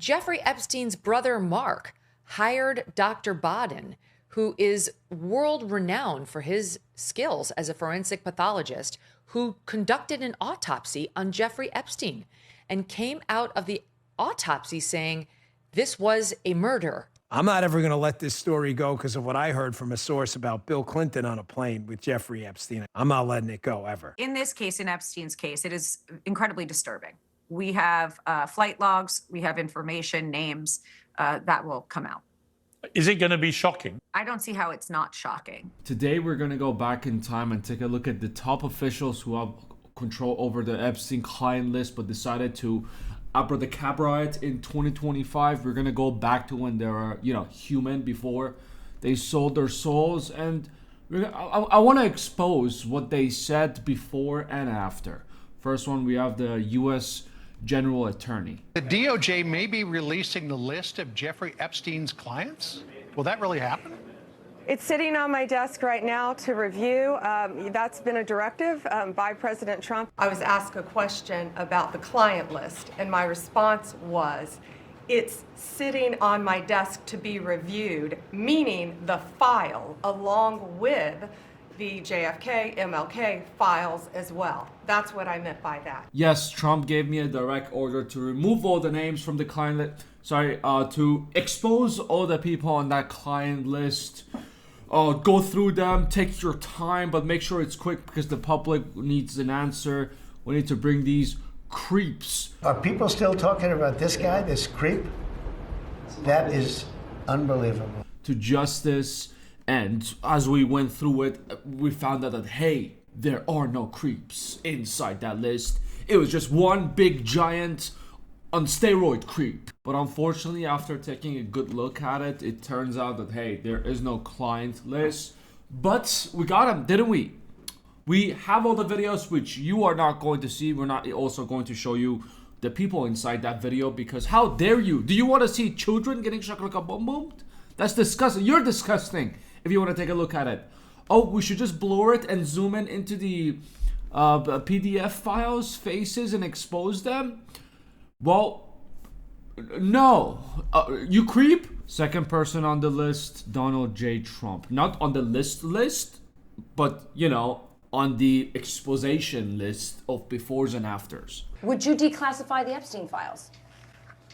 Jeffrey Epstein's brother, Mark, hired Dr. Baden, who is world renowned for his skills as a forensic pathologist, who conducted an autopsy on Jeffrey Epstein and came out of the autopsy saying this was a murder. I'm not ever going to let this story go because of what I heard from a source about Bill Clinton on a plane with Jeffrey Epstein. I'm not letting it go ever. In this case, in Epstein's case, it is incredibly disturbing. We have flight logs, we have information, names that will come out. Is it going to be shocking? I don't see how it's not shocking. Today, we're going to go back in time and take a look at the top officials who have control over the Epstein client list but decided to abracadabra it in 2025. We're going to go back to when they were, human before they sold their souls. And I want to expose what they said before and after. First one, we have the U.S. General Attorney. The DOJ may be releasing the list of Jeffrey Epstein's clients. Will that really happen? It's sitting on my desk right now to review. That's been a directive by President Trump. I was asked a question about the client list, and my response was, it's sitting on my desk to be reviewed, meaning the file along with the JFK, MLK files as well. That's what I meant by that. Yes, Trump gave me a direct order to remove all the names from the client list. To expose all the people on that client list. Go through them, take your time, but make sure it's quick because the public needs an answer. We need to bring these creeps. Are people still talking about this guy, this creep? That is unbelievable. To justice. And as we went through it, we found out that, hey, there are no creeps inside that list. It was just one big giant on steroid creep. But unfortunately, after taking a good look at it, it turns out that, hey, there is no client list. But we got him, didn't we? We have all the videos, which you are not going to see. We're not also going to show you the people inside that video because how dare you? Do you want to see children getting shakalaka boom boomed? That's disgusting. You're disgusting if you want to take a look at it. Oh, we should just blur it and zoom in into the PDF files, faces, and expose them? Well, no. You creep? Second person on the list, Donald J. Trump. Not on the list, but, on the exposition list of befores and afters. Would you declassify the Epstein files?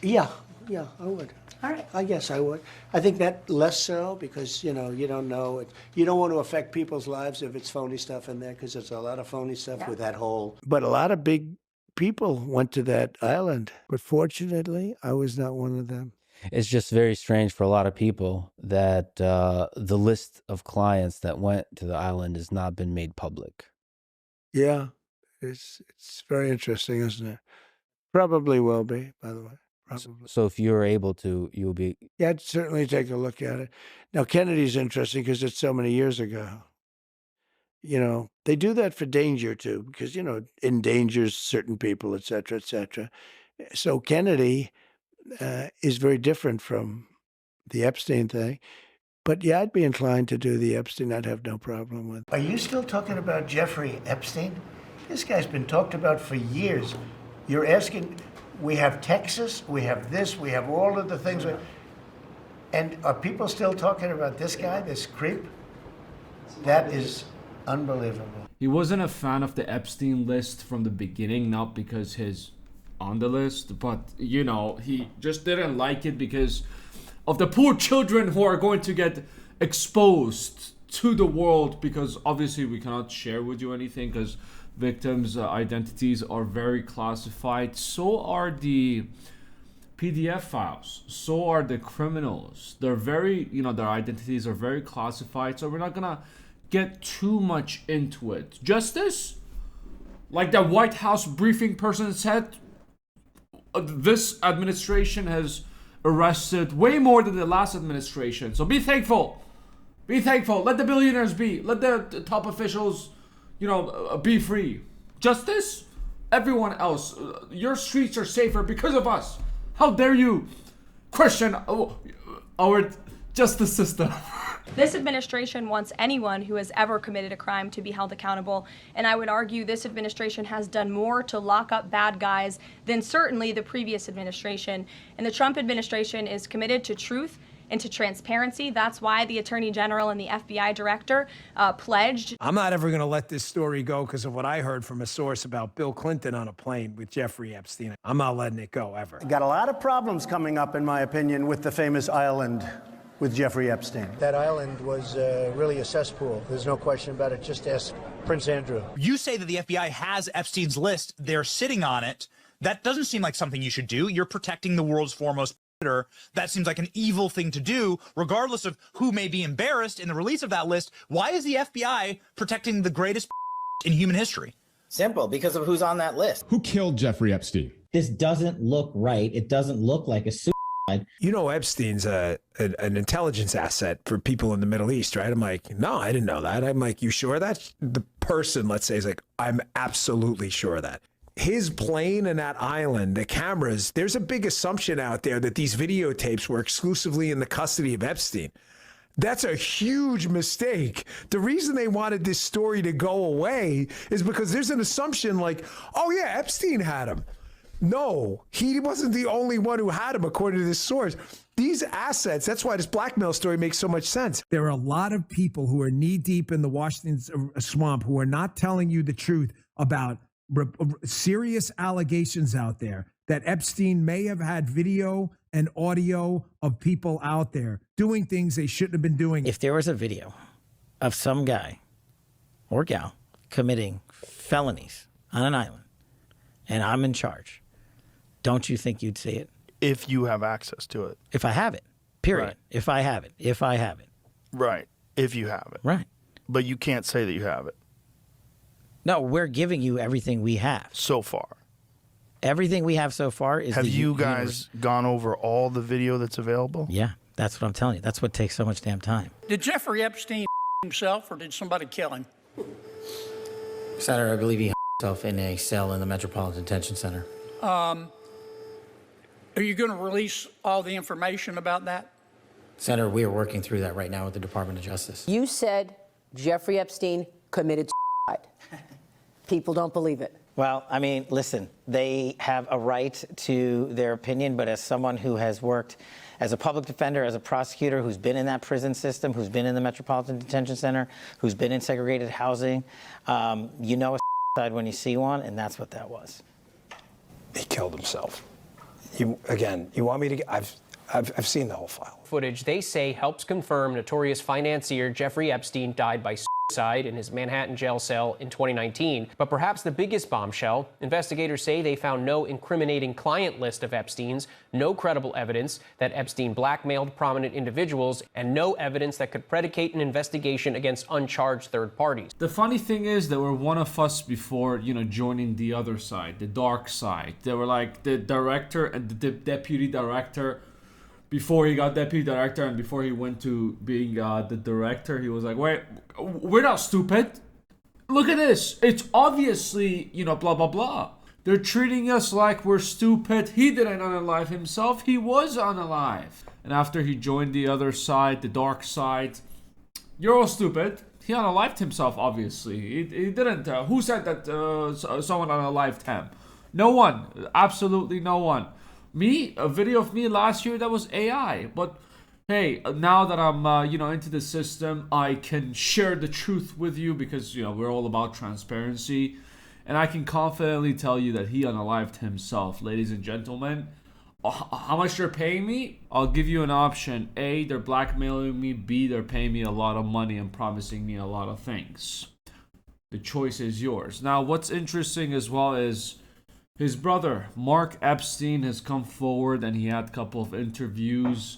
Yeah, I would. All right. I guess I would. I think that less so because, you don't know. You don't want to affect people's lives if it's phony stuff in there because there's a lot of phony stuff with that whole. But a lot of big people went to that island. But fortunately, I was not one of them. It's just very strange for a lot of people that the list of clients that went to the island has not been made public. Yeah, it's very interesting, isn't it? Probably will be, by the way. Probably. So if you're able to, you'll be... Yeah, I'd certainly take a look at it. Now, Kennedy's interesting because it's so many years ago. They do that for danger, too, because, endangers certain people, et cetera, et cetera. So Kennedy is very different from the Epstein thing. But, yeah, I'd be inclined to do the Epstein. I'd have no problem with it. Are you still talking about Jeffrey Epstein? This guy's been talked about for years. You're asking... We have Texas, we have this, we have all of the things. And are people still talking about this guy, this creep? That is unbelievable. He wasn't a fan of the Epstein list from the beginning, not because he's on the list, but, he just didn't like it because of the poor children who are going to get exposed to the world because obviously we cannot share with you anything because victims' identities are very classified. So are the PDF files. So are the criminals. They're very, their identities are very classified. So we're not gonna get too much into it. Justice, like the White House briefing person said, this administration has arrested way more than the last administration. So be thankful. Be thankful. Let the billionaires be. Let the top officials be free. Justice? Everyone else. Your streets are safer because of us. How dare you question our justice system? This administration wants anyone who has ever committed a crime to be held accountable, and I would argue this administration has done more to lock up bad guys than certainly the previous administration. And the Trump administration is committed to truth and to transparency. That's why the Attorney General and the FBI Director pledged. I'm not ever going to let this story go because of what I heard from a source about Bill Clinton on a plane with Jeffrey Epstein. I'm not letting it go ever. Got a lot of problems coming up, in my opinion, with the famous island with Jeffrey Epstein. That island was really a cesspool. There's no question about it. Just ask Prince Andrew. You say that the FBI has Epstein's list. They're sitting on it. That doesn't seem like something you should do. You're protecting the world's foremost predator. That seems like an evil thing to do, regardless of who may be embarrassed in the release of that list. Why is the FBI protecting the greatest in human history? Simple, because of who's on that list. Who killed Jeffrey Epstein? This doesn't look right. It doesn't look like a suicide. You know, Epstein's an intelligence asset for people in the Middle East, right? I'm like, no, I didn't know that. I'm like, you sure of that? The person, let's say, is like, I'm absolutely sure of that. His plane and that island, the cameras, there's a big assumption out there that these videotapes were exclusively in the custody of Epstein. That's a huge mistake. The reason they wanted this story to go away is because there's an assumption like, oh yeah, Epstein had him. No, he wasn't the only one who had him, according to this source. These assets, that's why this blackmail story makes so much sense. There are a lot of people who are knee deep in the Washington swamp who are not telling you the truth about serious allegations out there that Epstein may have had video and audio of people out there doing things they shouldn't have been doing. If there was a video of some guy or gal committing felonies on an island and I'm in charge, don't you think you'd see it? If you have access to it. If I have it, period. Right. If I have it. Right. If you have it. Right. But you can't say that you have it. No, we're giving you everything we have. So far. Everything we have so far is. Have you guys gone over all the video that's available? Yeah, that's what I'm telling you. That's what takes so much damn time. Did Jeffrey Epstein himself or did somebody kill him? Senator, I believe he himself in a cell in the Metropolitan Detention Center. Are you going to release all the information about that? Senator, we are working through that right now with the Department of Justice. You said Jeffrey Epstein committed suicide. People don't believe it. Well, I mean, listen, they have a right to their opinion, but as someone who has worked as a public defender, as a prosecutor, who's been in that prison system, who's been in the Metropolitan Detention Center, who's been in segregated housing, you know a suicide when you see one, and that's what that was. He killed himself. You want me to? I've seen the whole file. Footage they say helps confirm notorious financier Jeffrey Epstein died by suicide in his Manhattan jail cell in 2019. But perhaps the biggest bombshell, investigators say they found no incriminating client list of Epstein's, no credible evidence that Epstein blackmailed prominent individuals, and no evidence that could predicate an investigation against uncharged third parties. The funny thing is, there were one of us before, joining the other side, the dark side. They were like the director and the deputy director. Before he got deputy director and before he went to being the director, he was like, wait, we're not stupid. Look at this. It's obviously, blah, blah, blah. They're treating us like we're stupid. He didn't unalive himself. He was unalive. And after he joined the other side, the dark side, you're all stupid. He unalived himself, obviously. He didn't. Who said that someone unalived him? No one. Absolutely no one. Me, a video of me last year, that was AI. But hey, now that I'm, into the system, I can share the truth with you because, we're all about transparency. And I can confidently tell you that he unalived himself, ladies and gentlemen. How much they're paying me? I'll give you an option. A, they're blackmailing me. B, they're paying me a lot of money and promising me a lot of things. The choice is yours. Now, what's interesting as well is his brother, Mark Epstein, has come forward and he had a couple of interviews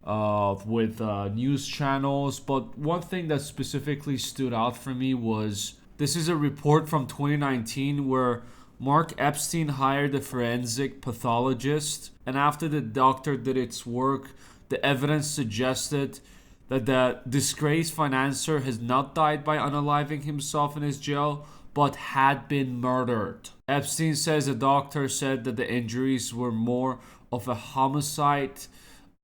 with news channels. But one thing that specifically stood out for me was, this is a report from 2019 where Mark Epstein hired a forensic pathologist. And after the doctor did its work, the evidence suggested that the disgraced financier has not died by unaliving himself in his jail, but had been murdered. Epstein says the doctor said that the injuries were more of a homicide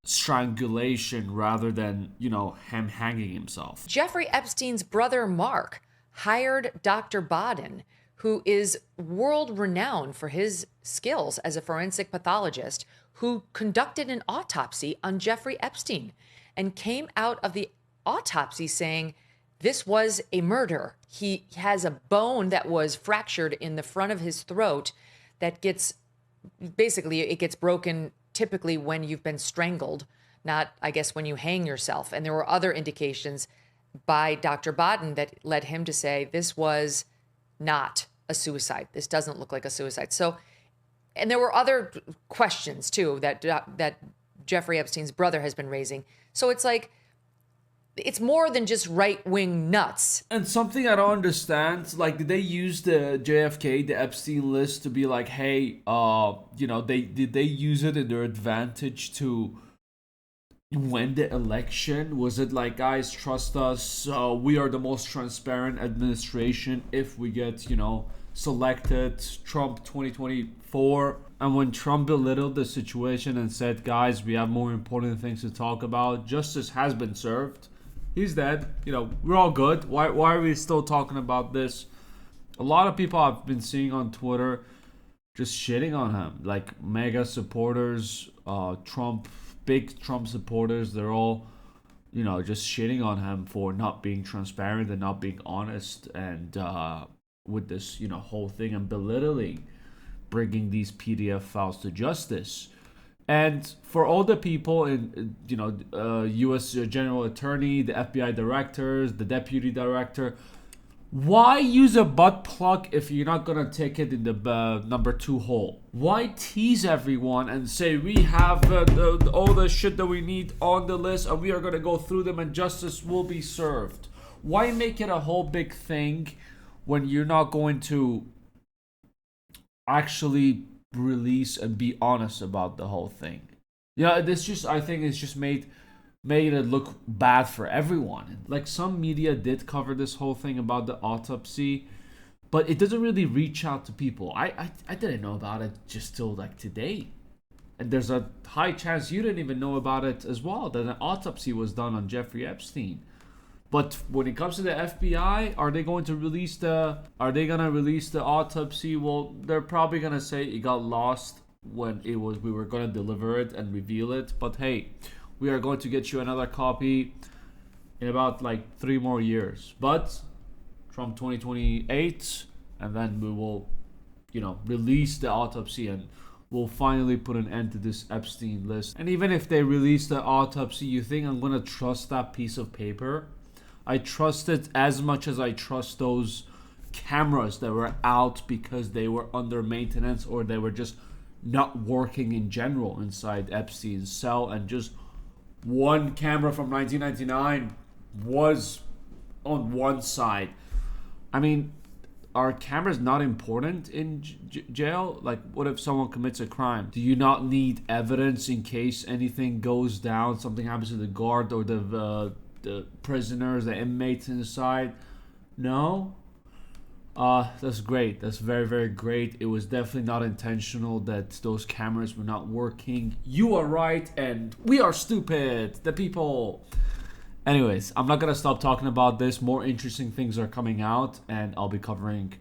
strangulation rather than, him hanging himself. Jeffrey Epstein's brother, Mark, hired Dr. Baden, who is world renowned for his skills as a forensic pathologist, who conducted an autopsy on Jeffrey Epstein and came out of the autopsy saying this was a murder. He has a bone that was fractured in the front of his throat that gets broken typically when you've been strangled, not, I guess, when you hang yourself. And there were other indications by Dr. Baden that led him to say this was not a suicide. This doesn't look like a suicide. So, and there were other questions too that Jeffrey Epstein's brother has been raising. So it's like, it's more than just right-wing nuts. And something I don't understand, like, did they use the JFK, the Epstein list, to be like, hey, did they use it in their advantage to win the election? Was it like, guys, trust us, we are the most transparent administration if we get, selected, Trump 2024? And when Trump belittled the situation and said, guys, we have more important things to talk about, justice has been served. He's dead. We're all good. Why are we still talking about this? A lot of people I've been seeing on Twitter just shitting on him. Like mega supporters, big Trump supporters, they're all, just shitting on him for not being transparent and not being honest and with this, whole thing and belittling bringing these PDF files to justice. And for all the people in, U.S. General Attorney, the FBI directors, the deputy director, why use a butt plug if you're not going to take it in the number 2 hole? Why tease everyone and say we have all the shit that we need on the list and we are going to go through them and justice will be served? Why make it a whole big thing when you're not going to actually release and be honest about the whole thing? I think it's just made it look bad for everyone. Like, some media did cover this whole thing about the autopsy, but it doesn't really reach out to people. I didn't know about it just till like today, and there's a high chance you didn't even know about it as well, that an autopsy was done on Jeffrey Epstein. But when it comes to the FBI, are they going to release the autopsy? Well, they're probably going to say it got lost when we were going to deliver it and reveal it. But hey, we are going to get you another copy in about like 3 more years. But Trump 2028, and then we will, release the autopsy and we'll finally put an end to this Epstein list. And even if they release the autopsy, you think I'm going to trust that piece of paper? I trust it as much as I trust those cameras that were out because they were under maintenance or they were just not working in general inside Epstein's cell, and just one camera from 1999 was on one side. I mean, are cameras not important in jail? Like, what if someone commits a crime? Do you not need evidence in case anything goes down, something happens to the guard or the prisoners, the inmates inside? No? That's great. That's very, very great. It was definitely not intentional that those cameras were not working. You are right and we are stupid, the people. Anyways, I'm not gonna stop talking about this. More interesting things are coming out and I'll be covering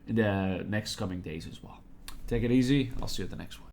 in the next coming days as well. Take it easy. I'll see you at the next one.